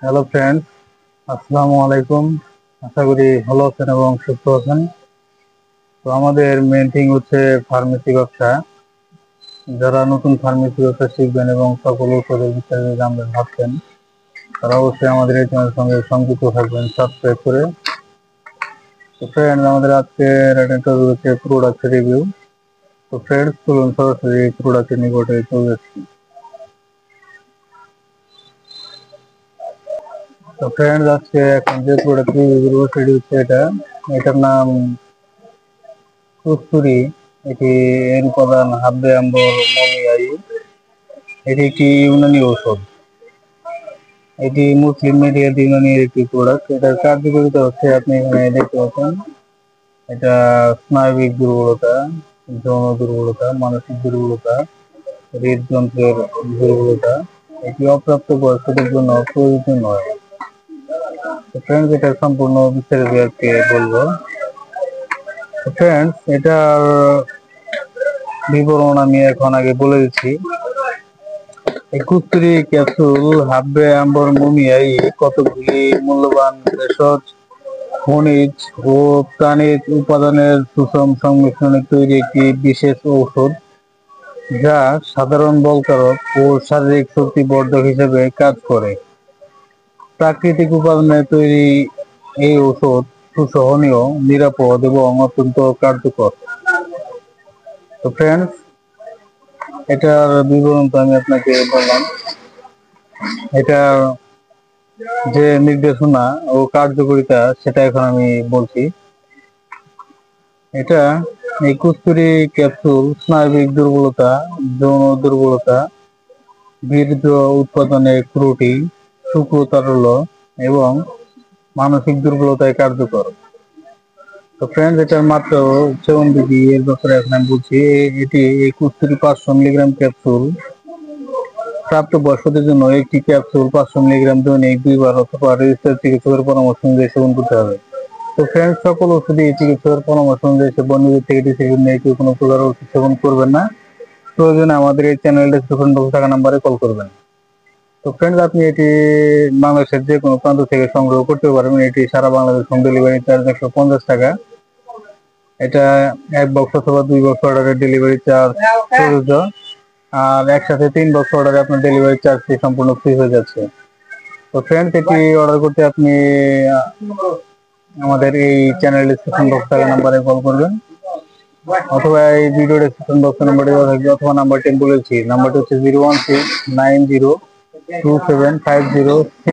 Hello friends, আসসালামু আলাইকুম। আশা করি ভালো আছেন এবং সুস্থ আছেন। তো আমাদের মেন থিং হচ্ছে ফার্মেসি ব্যবসা। যারা নতুন ফার্মেসি ব্যবসা শিখবেন এবং সকল ঔষধের বিষয়ে জানবেন ভাবছেন, তারা অবশ্যই আমাদের এই চ্যানেলের সঙ্গে সংযুক্ত থাকবেন সাবস্ক্রাইব করে। তো ফ্রেন্ডস, আমাদের আজকের টপিক হচ্ছে প্রোডাক্ট রিভিউ। তো ফ্রেন্ডস, চলুন সরাসরি প্রোডাক্টের নিকটে চলে যাচ্ছি। তো ফ্রেন্ডস, আজকে এখন যে প্রোডাক্ট রিভিউ করবো সেটি হচ্ছে এটার নাম কস্তুরী। এটি এর উপাদান হাব্বে আম্বর মমিয়াই। এটি একটি ইউনানি ঔষধ। এটি মুসলিম মেডিকেল ইউনানির একটি প্রোডাক্ট। এটার কার্যকারিতা হচ্ছে আপনি এখানে দেখতে পাচ্ছেন। এটা স্নায়বিক দুর্বলতা, যৌন দুর্বলতা, মানসিক দুর্বলতা, হৃদযন্ত্রের দুর্বলতা। এটি অপ্রাপ্ত বয়স্কদের জন্য প্রয়োজন নয়। ফ্রেন্ডস, এটার সম্পূর্ণ বিস্তারিত আজকে বলবো। ফ্রেন্ডস, এটার বিবরণ আমি এখন আগে বলে দিচ্ছি। এই কস্তুরী ক্যাপসুল হাব্বে আম্বর মুমিয়াই কতগুলি মূল্যবান ভেষজ, খনিজ ও প্রাণীজ উপাদানের সুষম সংমিশ্রণে তৈরি একটি বিশেষ ঔষধ, যা সাধারণ বলকারক ও শারীরিক শক্তি বর্ধক হিসেবে কাজ করে। প্রাকৃতিক উপাদানে তৈরি এই ঔষধ সুসহনীয়, নিরাপদ এবং অত্যন্ত কার্যকর। তো ফ্রেন্ডস, এটার বিবরণ তো আমি আপনাকে বললাম। এটা যে নির্দেশনা ও কার্যকারিতা সেটা এখন আমি বলছি। এটা এই কস্তুরী ক্যাপসুল স্নায়বিক দুর্বলতা, যৌন দুর্বলতা, বীর্য উৎপাদনে ত্রুটি, শুক্রতারল্য এবং মানসিক দুর্বলতায় কার্যকর। তো ফ্রেন্ডস, এটার মাত্র সেবন বিধি এর ব্যাপারে এখন আমি বলছি। এটি এই কস্তুরী 500 মিলিগ্রাম ক্যাপসুল প্রাপ্তবয়স্কদের জন্য একটি ক্যাপসুল 500 মিলিগ্রাম দৈনিক 2 বার অথবা রেজিস্টার চিকিৎসকের পরামর্শ অনুযায়ী সেবন করতে হবে। তো ফ্রেন্ডস, সকল ওষুধই চিকিৎসকের পরামর্শ অনুযায়ী সেবন, নিজের থেকে ডিসিশন নিয়ে কেউ কোনো প্রকার ওষুধ সেবন করবেন না। প্রয়োজনে আমাদের এই চ্যানেল ডেসক্রিপশন বক্সে থাকা নাম্বারে কল করবেন। তো ফ্রেন্ডস, আপনি এটি বাংলাদেশের যে কোনো প্রান্ত থেকে সংগ্রহ করতে পারবেন। এটি সারা বাংলাদেশ হোম ডেলিভারি চার্জ 150 টাকা। এটা 1 বক্স অথবা 2 বক্স অর্ডারের ডেলিভারি চার্জ প্রযোজ্য। আর একসাথে 3 বক্স অর্ডারে আপনার ডেলিভারি চার্জটি সম্পূর্ণ ফ্রি হয়ে যাচ্ছে। তো ফ্রেন্ডস, এটি অর্ডার করতে আপনি আমাদের এই চ্যানেল ডেসক্রিপশন বক্স থাকা নাম্বারে কল করবেন, অথবা এই ভিডিও ডেসক্রিপশন বক্সের নাম্বারটি দেওয়া থাকবে, অথবা নাম্বারটি বলেছি। নাম্বারটি হচ্ছে 016902750